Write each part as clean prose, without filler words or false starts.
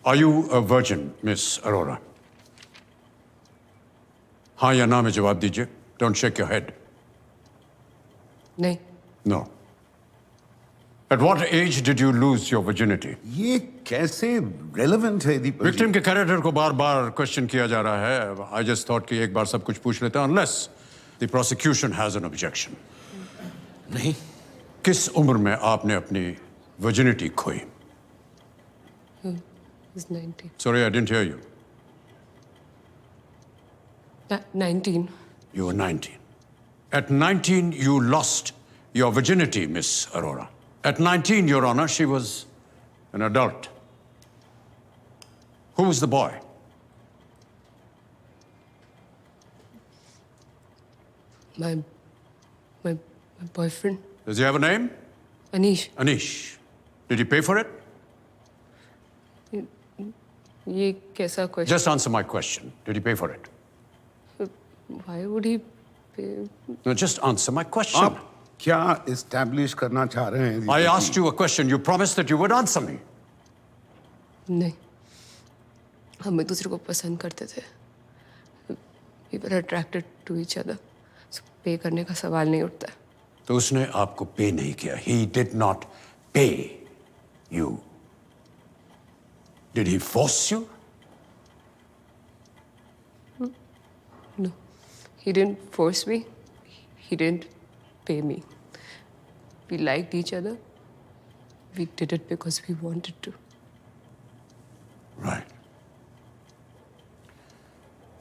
Are you a virgin, Miss Arora? हाँ या ना में जवाब दीजिए. Don't shake your head. नहीं. No. At what age did you lose your virginity? ये कैसे relevant है दीपक जी? Victim के कैरेक्टर को बार-बार क्वेश्चन किया जा रहा है. I just thought कि एक बार सब कुछ पूछ लेते हैं, unless the prosecution has an objection. नहीं. किस उम्र में आपने अपनी virginity खोई? He's 19. Sorry, I didn't hear you. 19. You were 19. At 19, you lost your virginity, Miss Arora. At 19, Your Honor, she was an adult. Who was the boy? My boyfriend. Does he have a name? Anish. Anish. Did he pay for it? ये कैसा question? Just answer my question. Did he pay for it? Why would he pay? No, just answer my question. आप क्या establish करना चाह रहे हैं? I asked you a question. You promised that you would answer me. नहीं. हम एक दूसरे को पसंद करते थे. We were attracted to each other. So पे करने का सवाल नहीं उठता. तो उसने आपको पे नहीं किया. He did not pay you. Did he force you? No. He didn't force me. He didn't pay me. We liked each other. We did it because we wanted to. Right.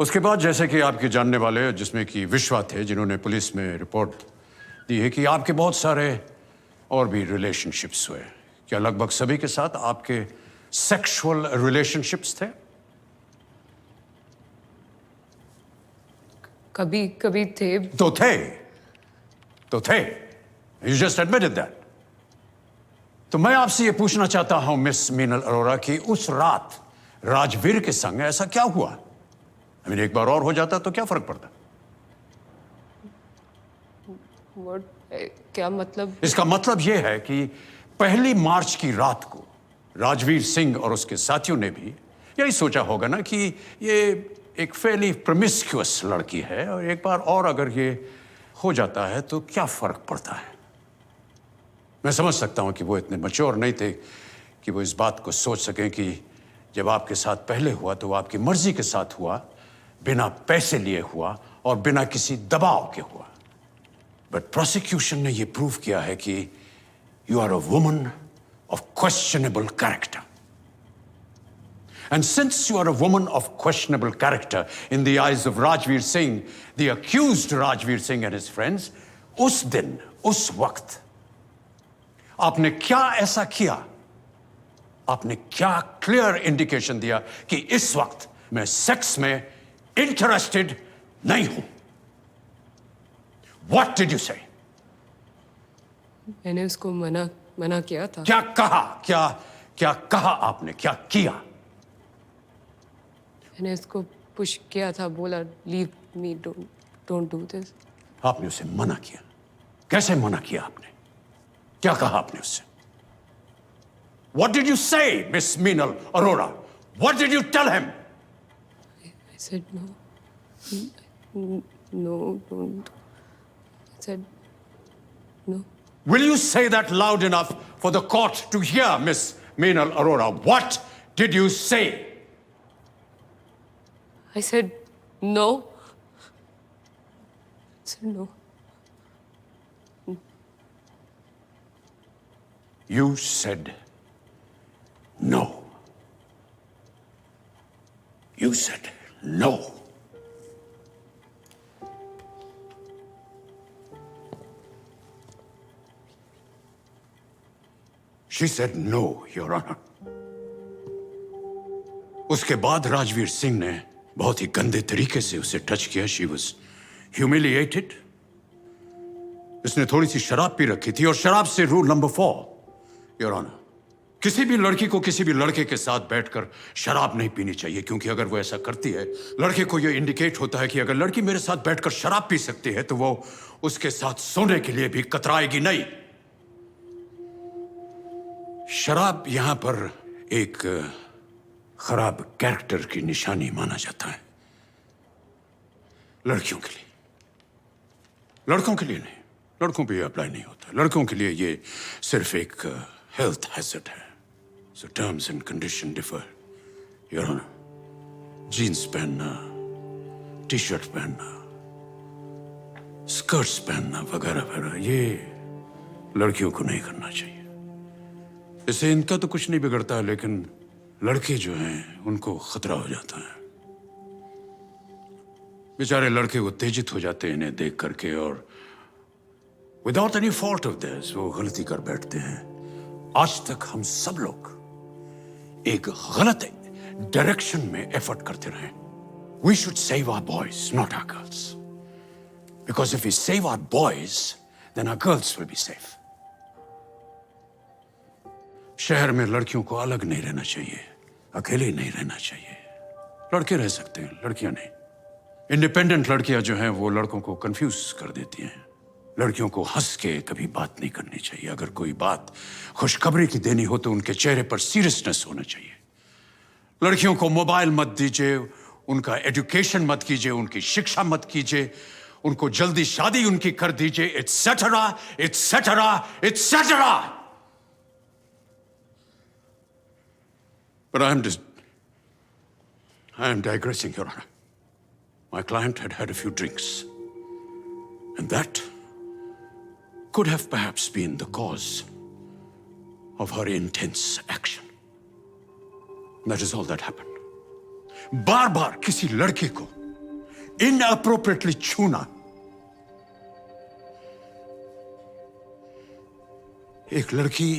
उसके बाद जैसे कि आपके जानने वाले जिसमें कि विश्वा थे जिन्होंने पुलिस में रिपोर्ट दी है कि आपके बहुत सारे और भी रिलेशनशिप्स हुए. क्या लगभग सभी के साथ आपके सेक्सुअल रिलेशनशिप्स थे? कभी कभी थे. तो थे. You just admitted that. तो मैं आपसे ये पूछना चाहता हूं मिस मीनल अरोरा कि उस रात राजवीर के संग ऐसा क्या हुआ? I mean, एक बार और हो जाता तो क्या फर्क पड़ता? क्या मतलब? इसका मतलब यह है कि 1 मार्च की रात को राजवीर सिंह और उसके साथियों ने भी यही सोचा होगा ना कि ये एक फेली प्रमिस्क्यूअस लड़की है और एक बार और अगर ये हो जाता है तो क्या फर्क पड़ता है. मैं समझ सकता हूं कि वो इतने मैच्योर नहीं थे कि वो इस बात को सोच सकें कि जब आपके साथ पहले हुआ तो वो आपकी मर्जी के साथ हुआ, बिना पैसे लिए हुआ और बिना किसी दबाव के हुआ. बट प्रोसिक्यूशन ने ये प्रूव किया है कि you are a woman of questionable character. And since you are a woman of questionable character in the eyes of Rajveer Singh, the accused Rajveer Singh and his friends, उस दिन, उस वक्त, आपने क्या ऐसा किया? आपने क्या क्लियर इंडिकेशन दिया कि इस वक्त मैं सेक्स में इंटरेस्टेड नहीं हूं? What did you say? मैंने उसको मना किया था. क्या कहा? क्या कहा आपने? क्या किया? मैंने उसको पुश किया था, बोला leave me, don't do this. आपने उसे मना किया. कैसे मना किया आपने? क्या कहा आपने उससे? What did you say, Miss Meenal Arora? What did you tell him? I said no, don't. I said no. Will you say that loud enough for the court to hear, Miss Meenal Arora? What did you say? I said no. I said no. You said no. You said no. She said no, Your Honor. उसके बाद राजवीर सिंह ने बहुत ही गंदे तरीके से उसे touch किया. She was humiliated. उसने थोड़ी सी शराब पी रखी थी और शराब से रूल नंबर 4, Your Honor, किसी भी लड़की को किसी भी लड़के के साथ बैठकर शराब नहीं पीनी चाहिए, क्योंकि अगर वो ऐसा करती है लड़के को ये इंडिकेट होता है कि अगर लड़की मेरे साथ बैठकर शराब पी सकती है तो वो उसके साथ सोने के लिए भी कतराएगी नहीं. शराब यहां पर एक खराब कैरेक्टर की निशानी माना जाता है, लड़कियों के लिए। लड़कों के लिए नहीं, लड़कों पे अप्लाई नहीं होता। लड़कों के लिए ये सिर्फ एक हेल्थ हैजर्ड है। So terms and condition differ. Your honour, jeans पहनना, टी शर्ट पहनना, स्कर्ट्स पहनना वगैरह वगैरह, ये लड़कियों को नहीं करना चाहिए। इससे इनका तो कुछ नहीं बिगड़ता, लेकिन लड़के जो हैं उनको खतरा हो जाता है। बेचारे लड़के उत्तेजित हो जाते हैं इन्हें देख करके, और without any fault of this वो गलती कर बैठते हैं। आज तक हम सब लोग एक गलत डायरेक्शन में एफर्ट करते रहे। We should save our boys, not our girls, because if we save our boys then our girls will be safe. शहर में लड़कियों को अलग नहीं रहना चाहिए, अकेले नहीं रहना चाहिए। लड़के रह सकते हैं, लड़कियां नहीं। इंडिपेंडेंट लड़कियां जो हैं वो लड़कों को कंफ्यूज कर देती हैं। लड़कियों को हंस के कभी बात नहीं करनी चाहिए। अगर कोई बात खुशखबरी की देनी हो तो उनके चेहरे पर सीरियसनेस होना चाहिए। लड़कियों को मोबाइल मत दीजिए, उनका एजुकेशन मत कीजिए, उनकी शिक्षा मत कीजिए, उनको जल्दी शादी उनकी कर दीजिए, etcetera etcetera etcetera. But I am digressing, Your Honor. My client had had a few drinks, and that could have perhaps been the cause of her intense action. That is all that happened. बार-बार किसी लड़के को inappropriately छूना एक लड़की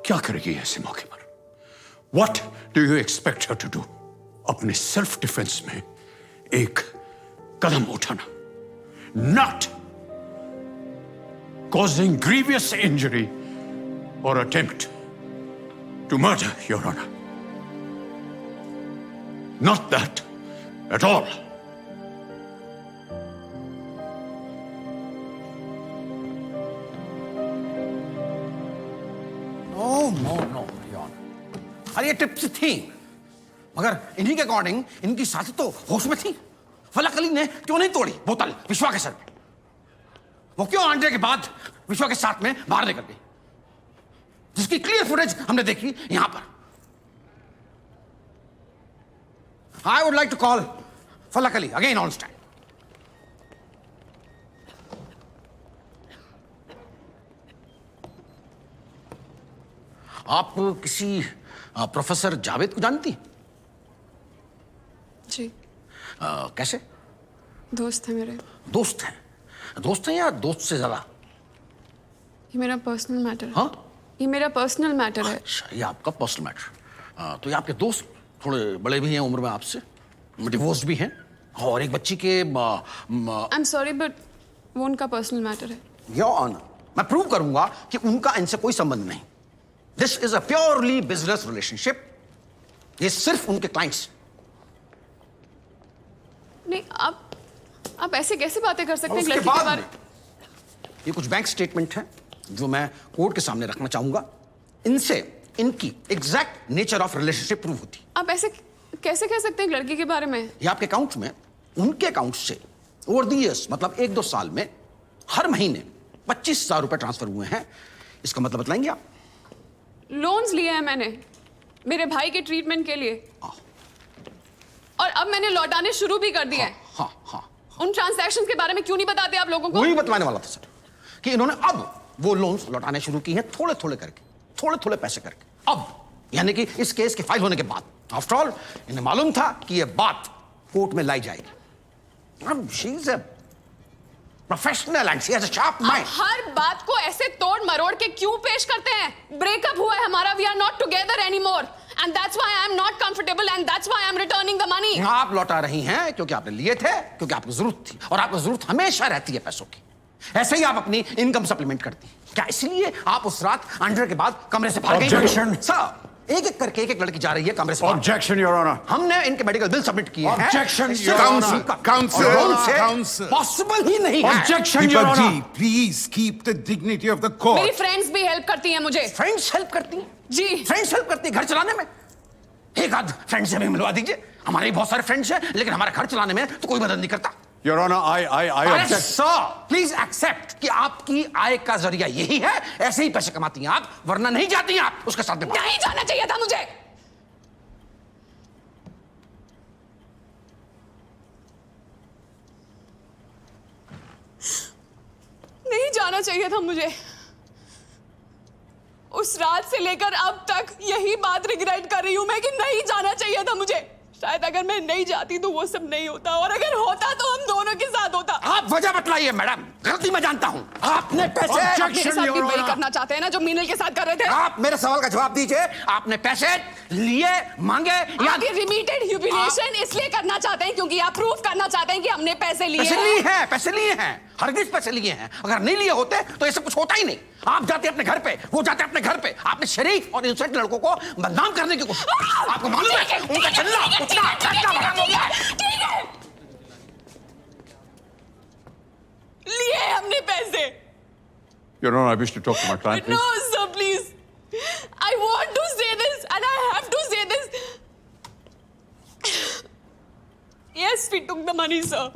क्या करेगी ऐसे मौके पर? What do you expect her to do? अपने सेल्फ डिफेंस में एक कदम उठाना, not causing grievous injury or attempt to murder, Your Honor. Not that at all. No, अरे ये टिप्स थी, मगर इन्हीं के अकॉर्डिंग इनकी साथी तो होश में थी। फलक अली ने क्यों नहीं तोड़ी बोतल विश्वा के सर पे? वो क्यों आंटे के बाद विश्वा के साथ में बाहर निकल गई, जिसकी क्लियर फुटेज हमने देखी यहां पर। I would like to call Falak Ali again on stand. आप किसी प्रोफेसर जावेद को जानती हैं? जी। कैसे? दोस्त है मेरे। दोस्त हैं? दोस्त हैं या दोस्त से ज्यादा? ये मेरा पर्सनल मैटर है। हाँ? ये मेरा पर्सनल मैटर है। अच्छा, ये आपका पर्सनल मैटर। तो ये आपके दोस्त थोड़े बड़े भी हैं उम्र में आपसे, डिवोर्स भी हैं, और एक बच्ची के आई एम सॉरी बट वो उनका पर्सनल मैटर है। योर ऑनर, मैं प्रूव करूंगा कि उनका इनसे कोई संबंध नहीं। This is a purely business relationship. ये सिर्फ उनके क्लाइंट्स। नहीं, आप ऐसे कैसे बातें कर सकते हैं उसके लड़की के बाद बारे? ये कुछ बैंक स्टेटमेंट हैं जो मैं कोर्ट के सामने रखना चाहूंगा। इनसे इनकी exact nature of relationship prove होती। आप ऐसे कैसे कह सकते हैं लड़की के बारे में? ये आपके अकाउंट में उनके अकाउंट से ओवर द इयर्स, मतलब 1-2 साल में हर महीने 25,000 रुपए ट्रांसफर हुए हैं। इसका मतलब बतलाएंगे आप? लोन्स लिए हैं मैंने मेरे भाई के ट्रीटमेंट के लिए, और अब मैंने लौटाने शुरू भी कर दिए हैं। हाँ। उन ट्रांजैक्शंस के बारे में क्यों नहीं बताते आप लोगों को? वही बतलाने वाला था सर, कि इन्होंने अब वो लोन्स लौटाने शुरू की हैं, थोड़े थोड़े करके, थोड़े पैसे करके। अब यानी कि इस केस के फाइल होने के बाद। आफ्टर ऑल इन्हें मालूम था कि ये बात कोर्ट में लाई जाएगी। अब she is a professional and she has a sharp mind. हर बात को ऐसे तोड़ मरोड़ के क्यों पेश करते हैं? ब्रेकअप हुआ है हमारा, we are not together anymore, and that's why I am not comfortable, and that's why I am returning the money. आप लौटा रही हैं क्योंकि आपने लिए थे, क्योंकि आपको जरूरत थी, और आपको जरूरत हमेशा रहती है पैसों की। ऐसे ही आप अपनी इनकम सप्लीमेंट करती हैं। क्या इसलिए आप उस रात अंडर के बाद कमरे से भाग गई? Objection. सर, एक एक करके एक एक लड़की जा रही है कमरे से। Objection your honour. हमने इनके मेडिकल बिल सबमिट किए हैं। Objection, इससे Your Honor. Counsel. Counsel. Possible ही नहीं है। Objection your Deepak honour. जी, please keep the dignity of the मेरी कोर्ट। फ्रेंड्स भी हेल्प करती हैं मुझे। फ्रेंड्स हेल्प करती हैं? जी। फ्रेंड्स हेल्प करती हैं घर चलाने में? एक आध फ्रेंड से भी मिलवा दीजिए। हमारे भी बहुत सारे फ्रेंड्स हैं, लेकिन हमारे घर चलाने में तो कोई मदद नहीं करता। Your honour, I object. Sir please accept कि आपकी आय का जरिया यही है। ऐसे ही पैसे कमाती हैं आप, वरना नहीं जाती हैं आप उसके साथ में। नहीं जाना चाहिए था मुझे। नहीं जाना चाहिए था मुझे। उस रात से लेकर अब तक यही बात रिग्रेट कर रही हूं मैं कि नहीं जाना चाहिए था मुझे। शायद अगर मैं नहीं जाती तो वो सब नहीं होता, और अगर होता तो हम दोनों के साथ होता। आप वजह बतलाइए मैडम, गलती मैं जानता हूँ। आपने पैसे आप मेरे साथ भी वही करना चाहते हैं ना जो मीनल के साथ कर रहे थे। आप मेरे सवाल का जवाब दीजिए। आपने पैसे लिए, मांगे या आप ये रिपीटेड ह्यूमिलिएशन इसलिए करना चाहते हैं क्योंकि आप प्रूफ करना चाहते हैं कि हमने पैसे लिए पैसे हैं। लिए हैं? पैसे लिए हैं, हरगिज पैसे लिए हैं। अगर नहीं लिए होते तो ऐसा कुछ होता ही नहीं। आप जाते अपने घर पे, वो जाते अपने घर पे। आपने शरीफ और इनोसेंट लड़कों को बदनाम करने की कोशिश। आपको मालूम है उनका चलना उतना खर्चा बढ़ाना हो गया है। ठीक है, लिए हमने पैसे। Your honour, I wish to talk to my client No, please. sir, please. I want to say this and I have to say this. Yes, we took the money, sir.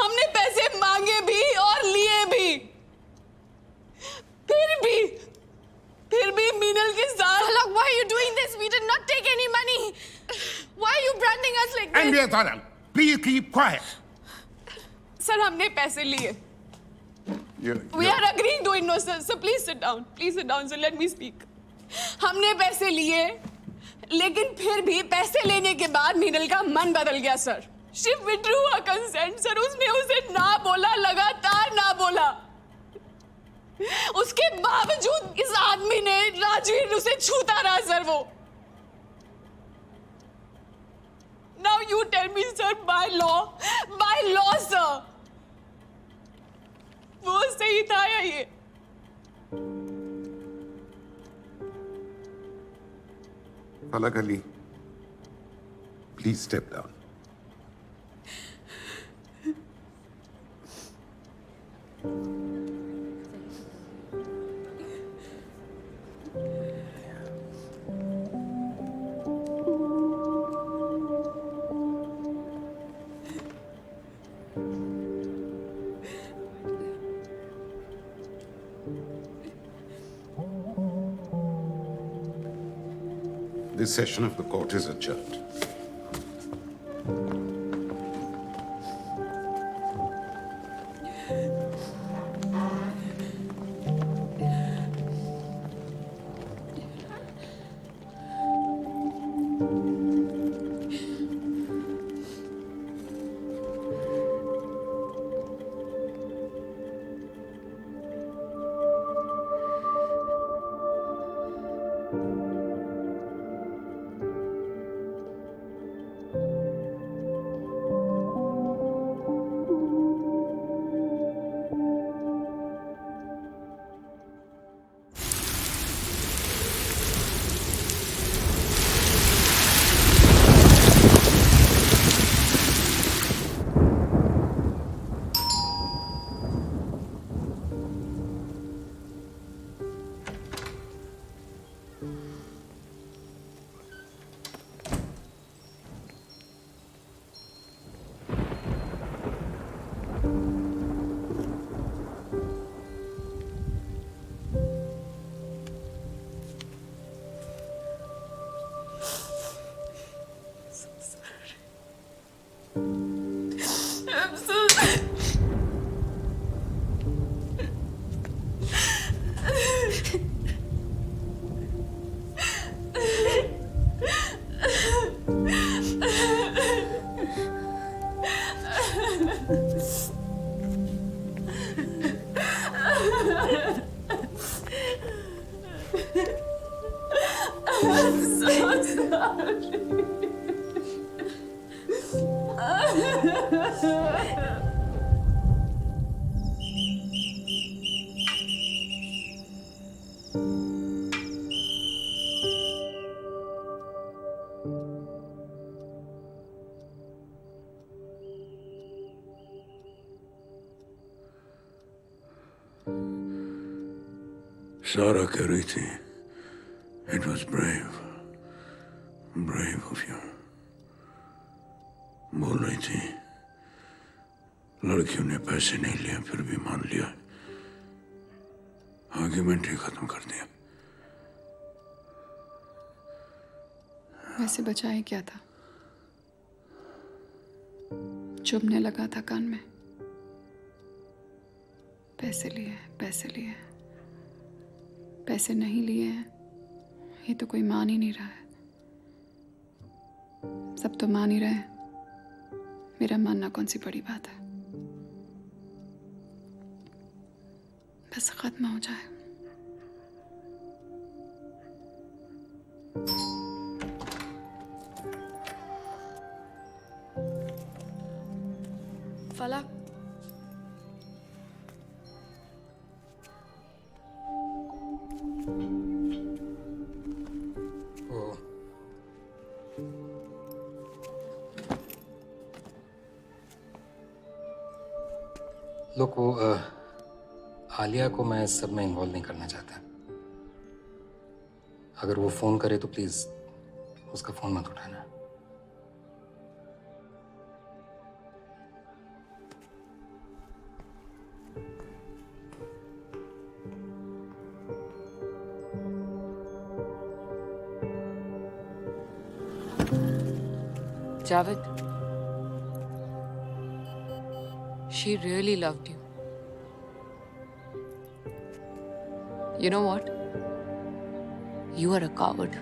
हमने पैसे मांगे भी और लिए भी। फिर भी मीनल के साथ। Look, why are you doing this? We did not take any money. Why are you branding us like this? Andrea Tarang, please keep quiet. Sir हमने पैसे लिए। We are agreeing to it, no, sir. So please sit down. Please sit down, sir. Let me speak. हमने पैसे लिए, लेकिन फिर भी पैसे लेने के बाद मीनल का मन बदल गया, sir. She withdrew her consent, sir. उसने उसे ना बोला, लगातार ना बोला। उसके बावजूद इस आदमी ने, राजवीर, उसे छूता रहा, सर। वो Now you tell me, sir, by law, sir. वो सही था या ये? फलक Ali, please step down. This session of the court is adjourned. I'm so sorry. सारा कह रही थी, it was brave, brave of you. बोल रही थी लड़कियों ने पैसे नहीं लिए फिर भी मान लिया, आर्ग्यूमेंट ही खत्म कर दिया। वैसे बचाए क्या था? चुभने लगा था कान में। पैसे लिए हैं, पैसे लिए हैं, पैसे नहीं लिए हैं, ये तो कोई मान ही नहीं रहा है। सब तो मान ही रहे हैं, मेरा मानना कौन सी बड़ी बात है। बस खत्म हो जाए। फलक, लोग वो आलिया को मैं इस सब में इन्वॉल्व नहीं करना चाहता। अगर वो फोन करे तो प्लीज उसका फोन मत उठाना। Javed, she really loved you. You know what? You are a coward.